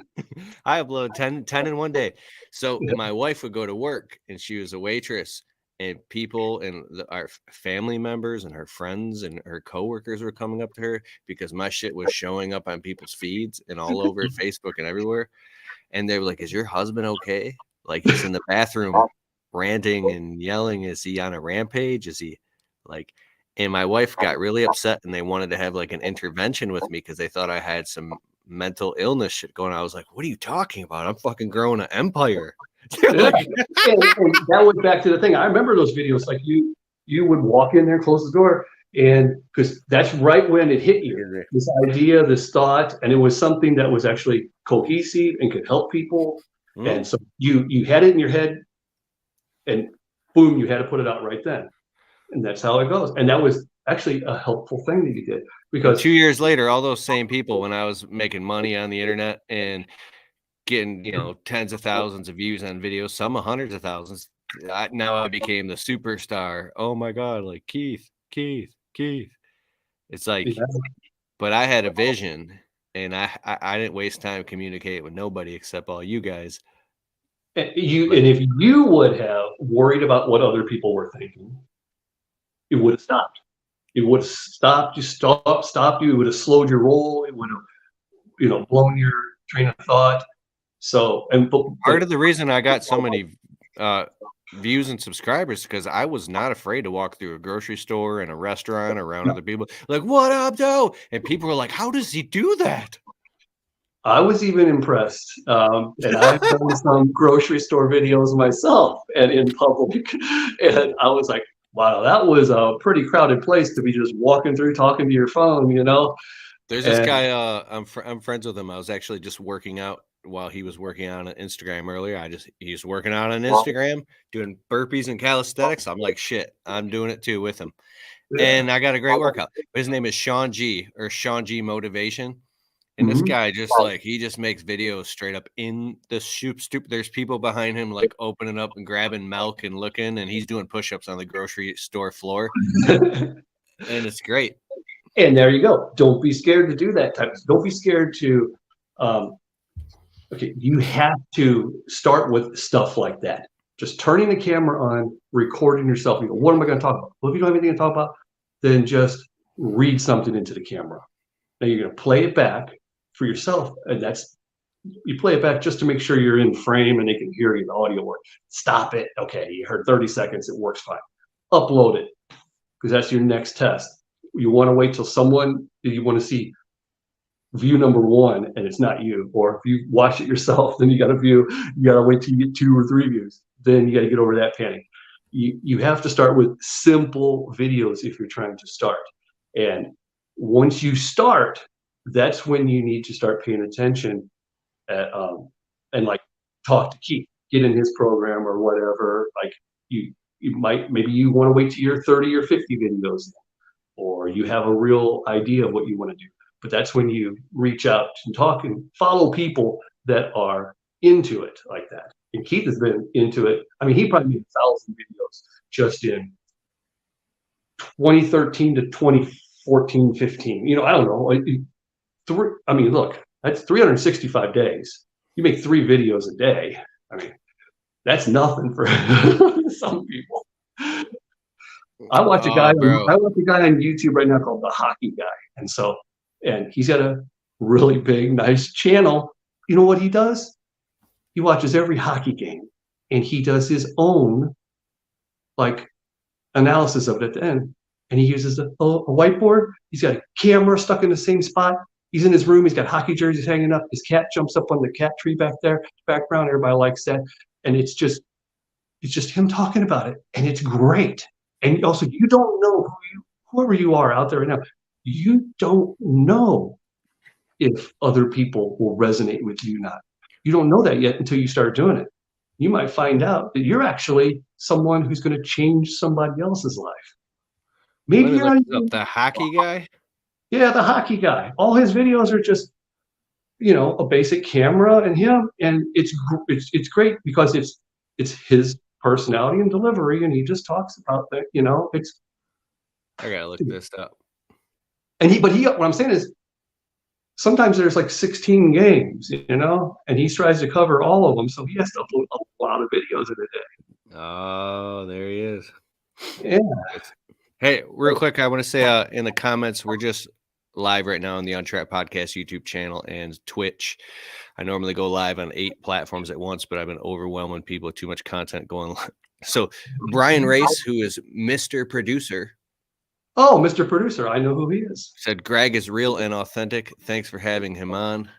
I upload 10 in one day. So my wife would go to work, and she was a waitress, and people and our family members and her friends and her coworkers were coming up to her because my shit was showing up on people's feeds and all over Facebook and everywhere. And they were like, "Is your husband okay? Like, he's in the bathroom ranting and yelling. Is he on a rampage? Is he like?" And my wife got really upset, and they wanted to have like an intervention with me because they thought I had some mental illness shit going on. I was like, "What are you talking about? I'm fucking growing an empire." And that went back to the thing. I remember those videos. Like you would walk in there, close the door, and because that's right when it hit you. This idea, this thought, and it was something that was actually cohesive and could help people. And so you had it in your head, and boom, you had to put it out right then. And that's how it goes. And that was actually a helpful thing that you did, because 2 years later, all those same people, when I was making money on the internet and getting, tens of thousands of views on videos, some hundreds of thousands, now I became the superstar. Oh my God, like Keith. It's like, but I had a vision, and I didn't waste time communicating with nobody except all you guys. And if you would have worried about what other people were thinking, it would have stopped. It would have stopped you, stopped you. It would have slowed your roll. It would have, blown your train of thought. So, part of the reason I got so many views and subscribers, because I was not afraid to walk through a grocery store and a restaurant around other people, like, "What up, Joe?" And people were like, "How does he do that?" I was even impressed, and I've done some grocery store videos myself and in public, and I was like, wow, that was a pretty crowded place to be just walking through, talking to your phone, There's this guy, I'm friends with him. I was actually just working out while he was working on Instagram earlier. He's working out on Instagram, doing burpees and calisthenics. I'm like, shit, I'm doing it too with him. Yeah. And I got a great workout. His name is Sean G Motivation. And this guy he just makes videos straight up in the stupid. There's people behind him like opening up and grabbing milk and looking, and he's doing push-ups on the grocery store floor. And it's great. And there you go. Don't be scared to do that type. Don't be scared to, you have to start with stuff like that. Just turning the camera on, recording yourself. What am I going to talk about? Well, if you don't have anything to talk about, then just read something into the camera. Now you're going to play it back for yourself, and you play it back just to make sure you're in frame and they can hear you, the audio work. Stop it. Okay, you heard 30 seconds, it works fine. Upload it, because that's your next test. You want to wait till you want to see view number 1 and it's not you, or if you watch it yourself, then you got to wait till you get 2 or 3 views. Then you got to get over that panic. You have to start with simple videos if you're trying to start. And once you start, that's when you need to start paying attention and like talk to Keith, get in his program or whatever. Like maybe you want to wait till you're 30 or 50 videos, or you have a real idea of what you want to do. But that's when you reach out and talk and follow people that are into it like that. And Keith has been into it. I mean, he probably made 1,000 videos just in 2013 to 2014, 15. I don't know. Look, that's 365 days. You make 3 videos a day. I mean, that's nothing for some people. I watch a guy on YouTube right now called The Hockey Guy. And he's got a really big, nice channel. You know what he does? He watches every hockey game, and he does his own like analysis of it at the end. And he uses a whiteboard. He's got a camera stuck in the same spot. He's in his room. He's got hockey jerseys hanging up. His cat jumps up on the cat tree back there, background. Everybody likes that. And it's just him talking about it, and it's great. And also, you don't know whoever you are out there right now, you don't know if other people will resonate with you or not. You don't know that yet until you start doing it. You might find out that you're actually someone who's going to change somebody else's life. Maybe you're not the hockey guy. Yeah, the hockey guy. All his videos are just, a basic camera and him, and it's great because it's his personality and delivery, and he just talks about that. It's. I gotta look this up. But what I'm saying is, sometimes there's like 16 games, and he tries to cover all of them, so he has to upload a lot of videos in a day. Oh, there he is. Yeah. Hey, real quick, I want to say in the comments, we're just live right now on the Untrapped Podcast YouTube channel and Twitch. I normally go live on 8 platforms at once, but I've been overwhelming people with too much content going live. So Brian Race, who is Mr. Producer. Oh, Mr. Producer, I know who he is. Said Greg is real and authentic. Thanks for having him on.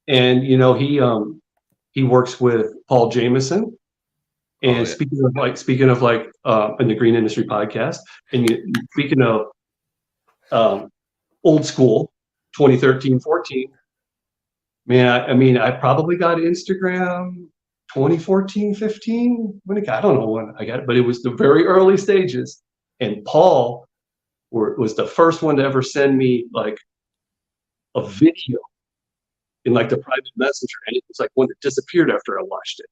And he works with Paul Jameson. And speaking of in the Green Industry Podcast, and speaking of old school, 2013, 14, man, I probably got Instagram 2014, 15. I don't know when I got it, but it was the very early stages. And Paul was the first one to ever send me like a video in like the private messenger, and it was like one that disappeared after I watched it.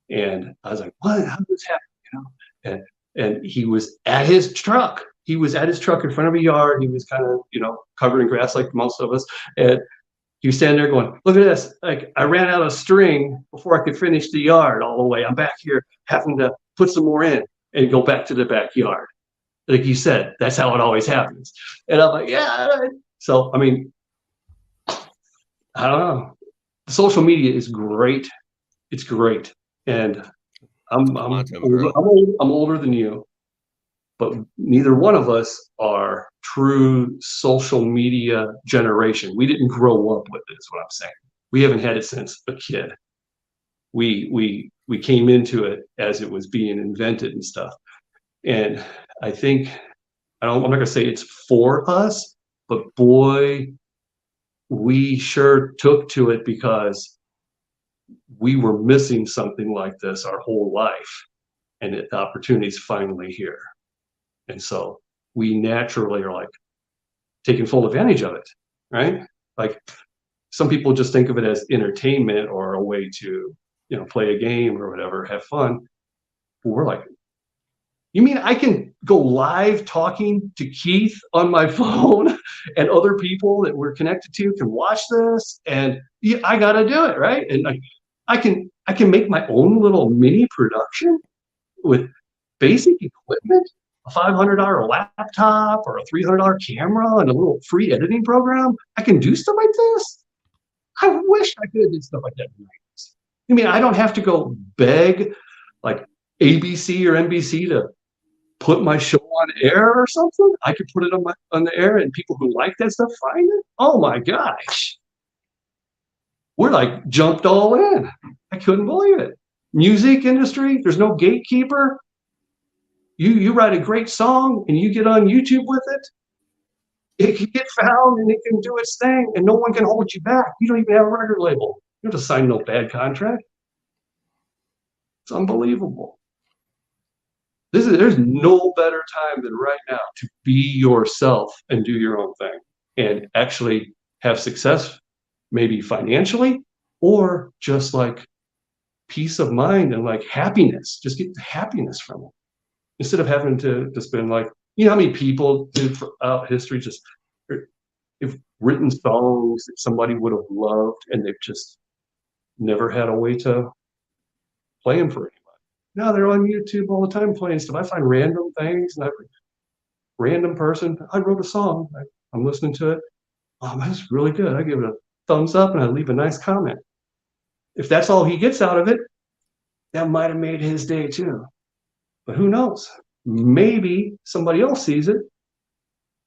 And I was like, "What? How did this happen?" And he was at his truck. He was at his truck in front of a yard. He was kind of covered in grass like most of us, and he was standing there going, "Look at this! Like I ran out of string before I could finish the yard all the way. I'm back here having to put some more in and go back to the backyard." Like you said, that's how it always happens. And I'm like, yeah. So, I don't know. Social media is great. It's great. And I'm older than you, but neither one of us are true social media generation. We didn't grow up with it, is what I'm saying. We haven't had it since a kid. We came into it as it was being invented and stuff. And I think, I'm not going to say it's for us, but boy, we sure took to it because we were missing something like this our whole life. And the opportunity's finally here. And so we naturally are like taking full advantage of it, right? Like some people just think of it as entertainment or a way to, play a game or whatever, have fun. But we're like, you mean I can go live talking to Keith on my phone and other people that we're connected to can watch this? And yeah, I got to do it, right? And I can make my own little mini production with basic equipment, a $500 laptop or a $300 camera and a little free editing program. I can do stuff like this. I wish I could do stuff like that. I mean, I don't have to go beg like ABC or NBC to put my show on air or something. I could put it on the air, and people who like that stuff find it. Oh my gosh, we're like jumped all in. I couldn't believe it. Music industry, there's no gatekeeper. You write a great song and you get on YouTube with it. It can get found and it can do its thing, and no one can hold you back. You don't even have a record label. You don't have to sign no bad contract. It's unbelievable. There's no better time than right now to be yourself and do your own thing and actually have success, maybe financially, or just like peace of mind and like happiness. Just get the happiness from it instead of having to spend like, how many people throughout history just have written songs that somebody would have loved and they've just never had a way to play them for anybody. Now they're on YouTube all the time playing stuff. I find random things, and random person. I wrote a song. I'm listening to it. Oh, that's really good. I give it a thumbs up, and I leave a nice comment. if that's all he gets out of it, that might have made his day too. But who knows? Maybe somebody else sees it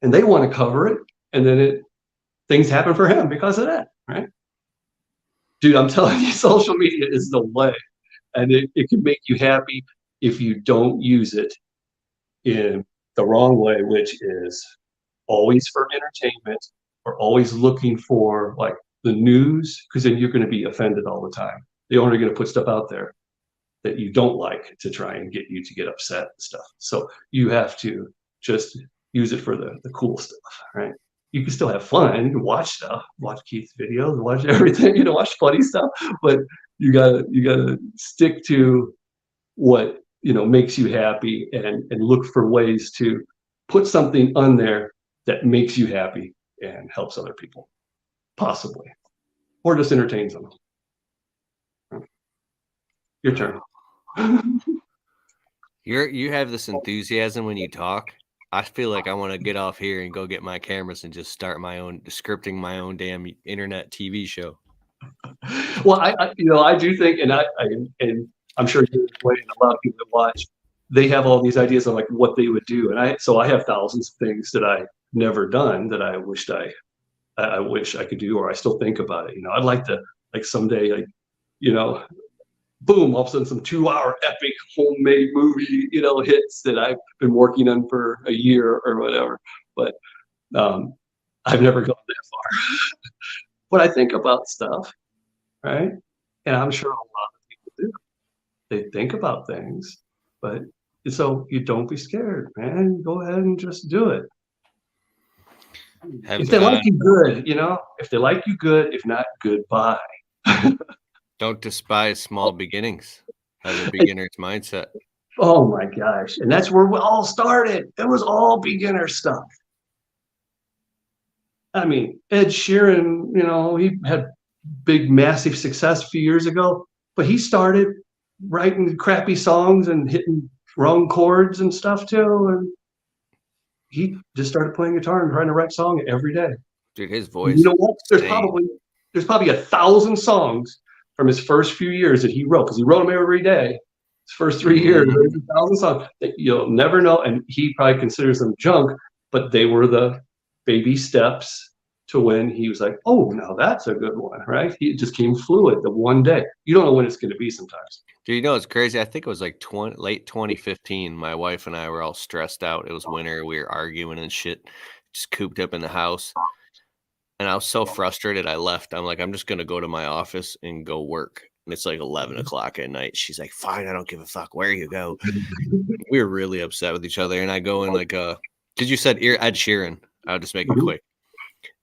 and they want to cover it, and then things happen for him because of that, right? Dude, I'm telling you, social media is the way, and it can make you happy if you don't use it in the wrong way, which is always for entertainment or always looking for like the news, because then you're going to be offended all the time. They're only going to put stuff out there that you don't like to try and get you to get upset and stuff. So you have to just use it for the cool stuff, right? You can still have fun. You can watch stuff, watch Keith's videos, watch everything, watch funny stuff, but you gotta stick to what makes you happy, and look for ways to put something on there that makes you happy and helps other people, possibly, or just entertains them. Your turn. You have this enthusiasm when you talk. I feel like I want to get off here and go get my cameras and just start scripting my own damn internet TV show. Well, I do think, and I'm sure you and a lot of people that watch, they have all these ideas of like what they would do, and I have thousands of things that I've never done that I wish I could do, or I still think about it. I'd like to, like, someday, like, boom, all of a sudden some 2-hour epic homemade movie, hits that I've been working on for a year or whatever. But I've never gone that far. But I think about stuff, right? And I'm sure a lot of people do. They think about things, but so you don't be scared, man. Go ahead and just do it. If they like you, good, if they like you, good. If not, goodbye. Don't despise small beginnings. Have a beginner's mindset. Oh my gosh. And that's where we all started. It was all beginner stuff. I mean, Ed Sheeran, he had big, massive success a few years ago, but he started writing crappy songs and hitting wrong chords and stuff too. And he just started playing guitar and trying to write songs every day. Dude, his voice. You know what? There's probably 1,000 songs from his first few years that he wrote, because he wrote them every day. His first 3 years, there's 1,000 songs that you'll never know, and he probably considers them junk, but they were the baby steps to when he was like, oh, now that's a good one, right? He just came fluid the one day. You don't know when it's going to be sometimes. Dude, it's crazy. I think it was like late 2015. My wife and I were all stressed out. It was winter. We were arguing and shit, just cooped up in the house. And I was so frustrated, I left. I'm like, I'm just going to go to my office and go work. And it's like 11 o'clock at night. She's like, fine, I don't give a fuck where you go. We were really upset with each other. And I go in like, because you said Ed Sheeran. I'll just make it quick.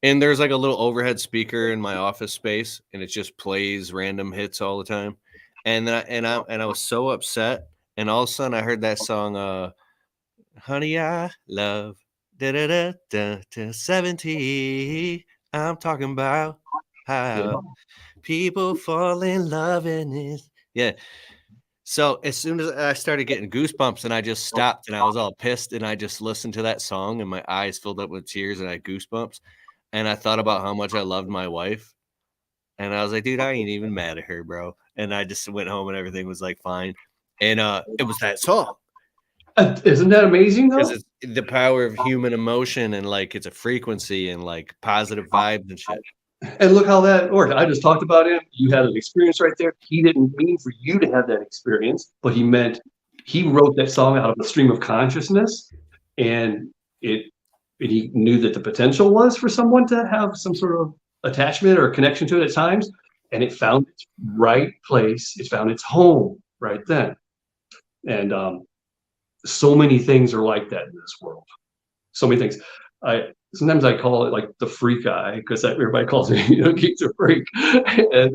And there's like a little overhead speaker in my office space, and it just plays random hits all the time. And then I was so upset. And all of a sudden I heard that song, Honey, I Love, da-da-da-da, 70. I'm talking about how people fall in love in it. Yeah. So as soon as I started getting goosebumps, and I just stopped, and I was all pissed, and I just listened to that song, and my eyes filled up with tears, and I had goosebumps. And I thought about how much I loved my wife. And I was like, dude, I ain't even mad at her, bro. And I just went home and everything was like fine. And it was that song. Isn't that amazing though? Because it's the power of human emotion, and like it's a frequency and like positive vibes and shit. And look how that worked. I just talked about him. You had an experience right there. He didn't mean for you to have that experience, but he meant he wrote that song out of a stream of consciousness, and he knew that the potential was for someone to have some sort of attachment or connection to it at times, and it found its right place. It found its home right then. And so many things are like that in this world. So many things. Sometimes I call it like the freak eye, because everybody calls me, Keith's a freak. And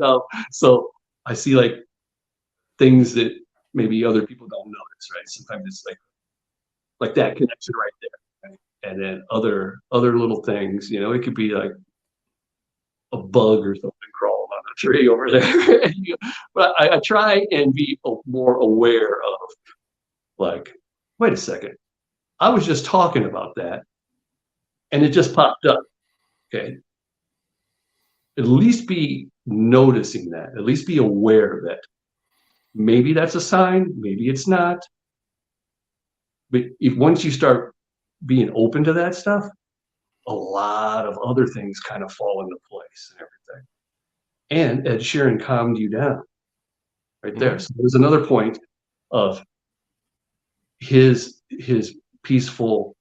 so I see like things that maybe other people don't notice, right? Sometimes it's like that connection right there, right? And then other little things, it could be like a bug or something crawling on a tree over there. But I try and be more aware of, like, wait a second, I was just talking about that, and it just popped up. Okay. at least be noticing that, at least be aware that maybe that's a sign, maybe it's not. But if once you start being open to that stuff, a lot of other things kind of fall into place and everything. And Ed Sheeran calmed you down right there. Mhm. So there's another point of his peaceful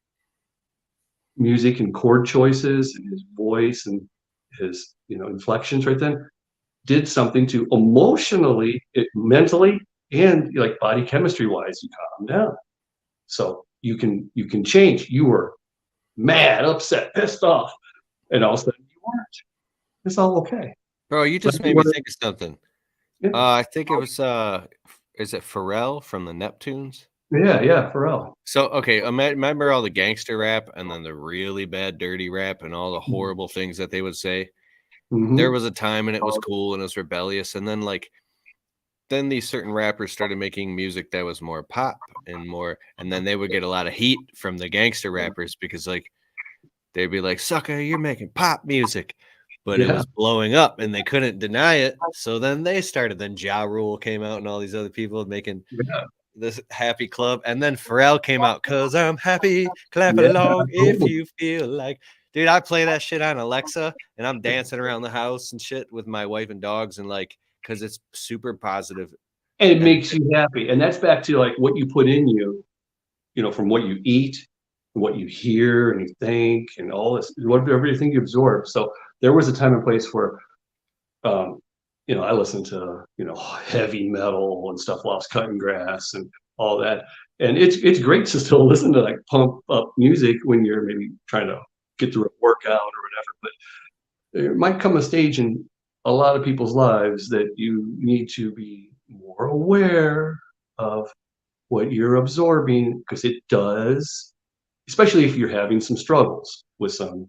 music and chord choices and his voice and his inflections right then did something to emotionally, mentally, and like body chemistry wise, you calm down. So you can change. You were mad, upset, pissed off, and all of a sudden you weren't. It's all okay. Bro, you Like just you made me were, think of something. yeah, I think it was, is it Pharrell from the Neptunes? yeah, Pharrell. So, okay, remember all the gangster rap and then the really bad dirty rap and all the horrible things that they would say? There Mm-hmm. was a time and it was cool and it was rebellious, and then, like, then these certain rappers started making music that was more pop and more, and then they would get a lot of heat from the gangster rappers because, like, they'd be like, "Sucker, you're making pop music," but it Yeah, was blowing up and they couldn't deny it, so then they started. Then Ja Rule came out and all these other people making yeah, this happy club, and then Pharrell came out, "'Cause I'm happy, clap yeah. along if Totally. you feel like." Dude, I play that shit on Alexa, and I'm dancing around the house and shit with my wife and dogs, and, like, because it's super positive, And it and makes you happy. And that's back to like what you put in you, from what you eat, what you hear and you think, and all this, everything you absorb. So there was a time and place where, um, I listened to, heavy metal and stuff while I was cutting grass and all that. And it's great to still listen to like pump up music when you're maybe trying to get through a workout or whatever. But there might come a stage in a lot of people's lives that you need to be more aware of what you're absorbing because it does, especially if you're having some struggles with some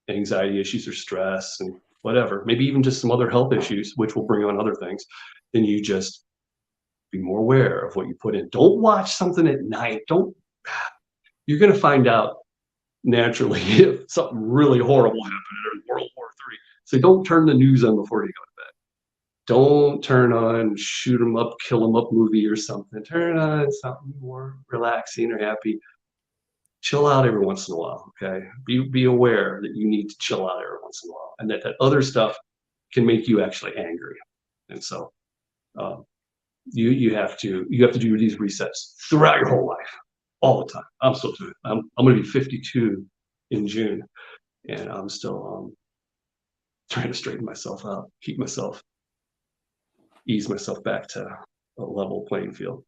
anxiety issues or stress and whatever, maybe even just some other health issues, which will bring on other things, then you just be more aware of what you put in. Don't watch something at night. Don't, you're going to find out naturally if something really horrible happened in World War III. So don't turn the news on before you go to bed. Don't turn on shoot 'em up, kill 'em up movie or something. Turn on something more relaxing or happy. Chill out every once in a while. Okay. Be aware that you need to chill out every once in a while and that other stuff can make you actually angry. And so um, you have to do these resets throughout your whole life, all the time. I'm still doing it. I'm going to be 52 in June, and I'm still trying to straighten myself out, ease myself back to a level playing field.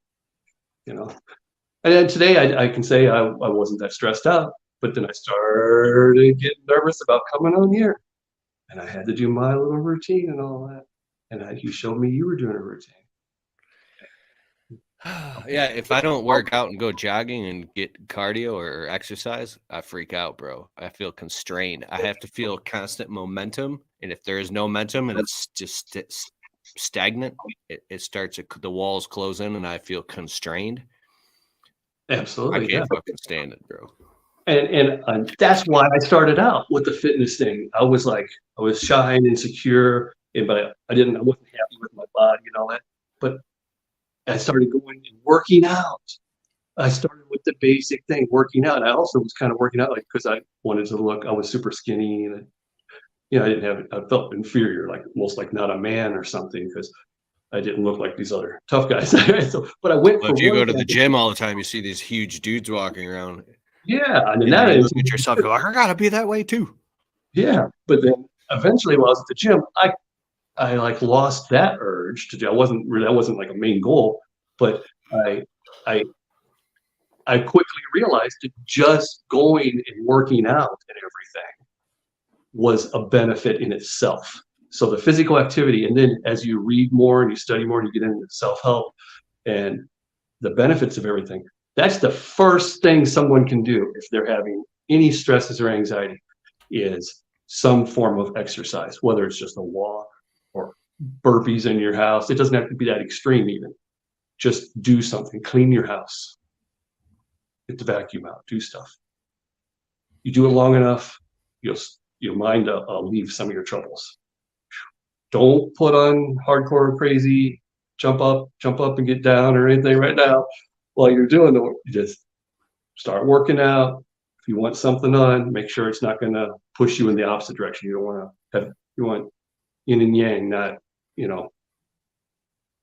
You know, and then today I can say I wasn't that stressed out, but then I started getting nervous about coming on here, and I had to do my little routine and all that. And you showed me you were doing a routine. Yeah, if I don't work out and go jogging and get cardio or exercise, I freak out, bro. I feel constrained. I have to feel constant momentum, and if there is no momentum and it's just stagnant, it starts the walls close in, and I feel constrained. I Absolutely, yeah. can't fucking stand it, bro. And that's why I started out with the fitness thing. I was like, I was shy and insecure, but I wasn't happy with my body and all that. But I started going and working out. I started with the basic thing, working out. I also was kind of working out like because I wanted to look. I was super skinny, and I didn't have. I felt inferior, like almost like not a man or something, because I didn't look like these other tough guys. So, but I went Well, for if you one go to the thing. gym all the time, you see these huge dudes walking around, Yeah, and then and then that you is look at yourself, and go, I gotta be that way too. yeah. But then eventually, while I was at the gym, I like lost that urge to do. That wasn't like a main goal, but I I I quickly realized that just going and working out and everything was a benefit in itself. So the physical activity, and then as you read more and you study more and you get into self-help and the benefits of everything, that's the first thing someone can do if they're having any stresses or anxiety is some form of exercise, whether it's just a walk or burpees in your house. It doesn't have to be that extreme even. Just do something, clean your house, get the vacuum out, do stuff. You do it long enough, you'll your mind leave some of your troubles. don't put on hardcore crazy jump up and get down or anything right now. While you're doing the work, you just start working out. If you want something on, make sure it's not going to push you in the opposite direction. You don't want to have, you want yin and yang, not,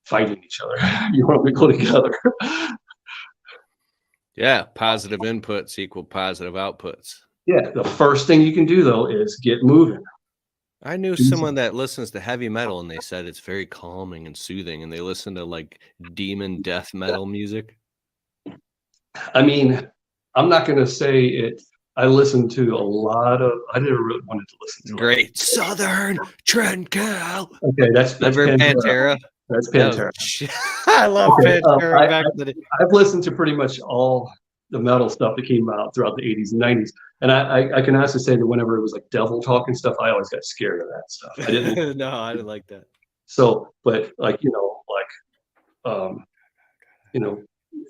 fighting each other. You want them to go together. Yeah, positive inputs equal positive outputs. Yeah, the first thing you can do though is get moving. I knew someone that listens to heavy metal and they said it's very calming and soothing, and they listen to like demon death metal music. I mean, I'm not going to say it. I listened to a lot of. I never really wanted to listen to Great Southern Trend Cow. Okay, that's Pantera. That's Pantera. I love Pantera back in the day. I've listened to pretty much all the metal stuff that came out throughout the 80s and 90s. And I can honestly say that whenever it was like devil talking stuff, I always got scared of that stuff. I didn't. No, I didn't like that. So, but like,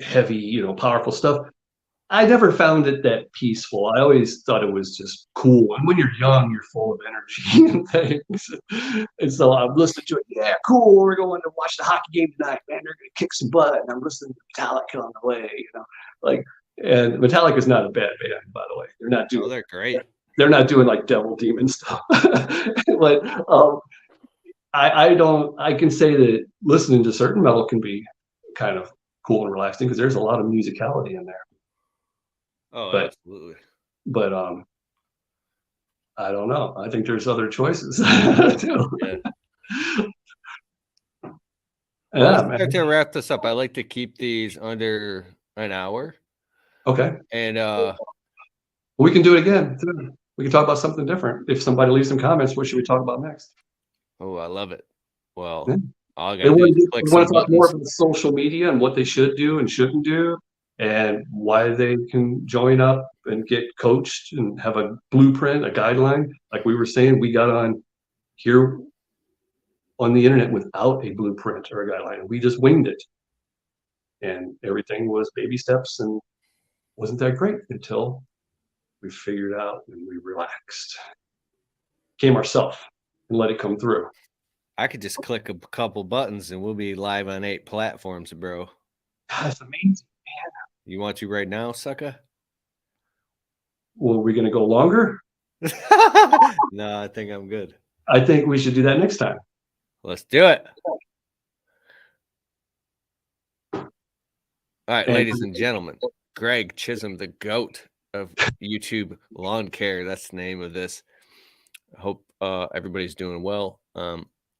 heavy, powerful stuff. I never found it that peaceful. I always thought it was just cool. And when you're young, you're full of energy and things. And so I'm listening to it. Yeah, cool. We're going to watch the hockey game tonight, man. They're going to kick some butt. And I'm listening to Metallica on the way, and Metallica's not a bad band, by the way. They're not doing. Oh, they're great. They're not doing like devil demon stuff. But I can say that listening to certain metal can be kind of cool and relaxing because there's a lot of musicality in there. Oh, absolutely. But I don't know. I think there's other choices too. Yeah. Well, let's start to wrap this up. I like to keep these under an hour. Okay. And we can do it again too. We can talk about something different. If somebody leaves some comments, what should we talk about next? Oh, I love it. Well, yeah. all I gotta do is click want to talk more about social media and what they should do and shouldn't do, and why they can join up and get coached and have a blueprint, a guideline. Like we were saying, we got on here on the internet without a blueprint or a guideline. We just winged it. And everything was baby steps and wasn't that great until we figured out and we relaxed. Came ourselves and let it come through. I could just click a couple buttons and we'll be live on 8 platforms, bro. That's amazing, man. You want to right now, sucker? Well, are we going to go longer? No, I think I'm good. I think we should do that next time. Let's do it. All right, ladies and gentlemen, Greg Chism, the GOAT of YouTube lawn care. That's the name of this. I hope everybody's doing well.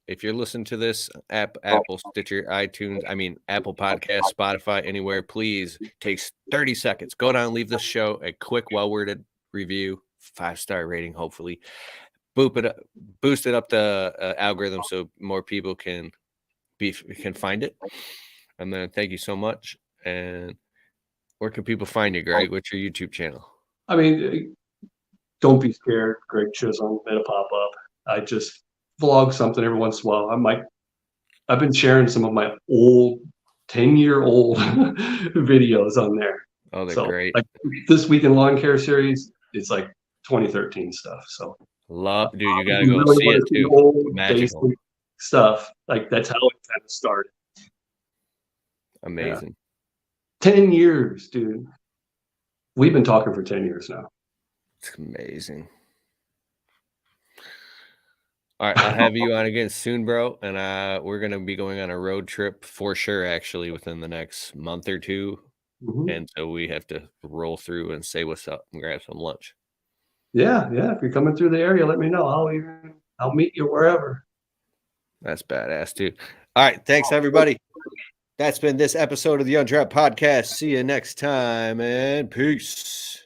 If you're listening to this, Apple, Stitcher, iTunes, Apple Podcast, Spotify, anywhere, please takes 30 seconds. Go down, leave this show a quick, well-worded review, 5-star rating, hopefully. Boost it up the algorithm so more people can find it. And then thank you so much. And where can people find you, Greg? What's your YouTube channel? Don't be scared. Greg Chisholm, it'll pop up. I just vlog something every once in a while. I've been sharing some of my old 10-year-old videos on there. Oh, they're great. Like this Week in Lawn Care series, it's like 2013 stuff. So dude, you gotta go see it too. Old, magical stuff. Like that's how it kind of started. Amazing. Yeah. 10 years, dude. We've been talking for 10 years now. It's amazing. All right, I'll have you on again soon, bro. And we're gonna be going on a road trip for sure, actually, within the next month or two. Mm-hmm. And so we have to roll through and say what's up and grab some lunch. Yeah. If you're coming through the area, let me know. I'll meet you wherever. That's badass, dude. All right, thanks everybody. That's been this episode of the Untrapped Podcast. See you next time, and peace.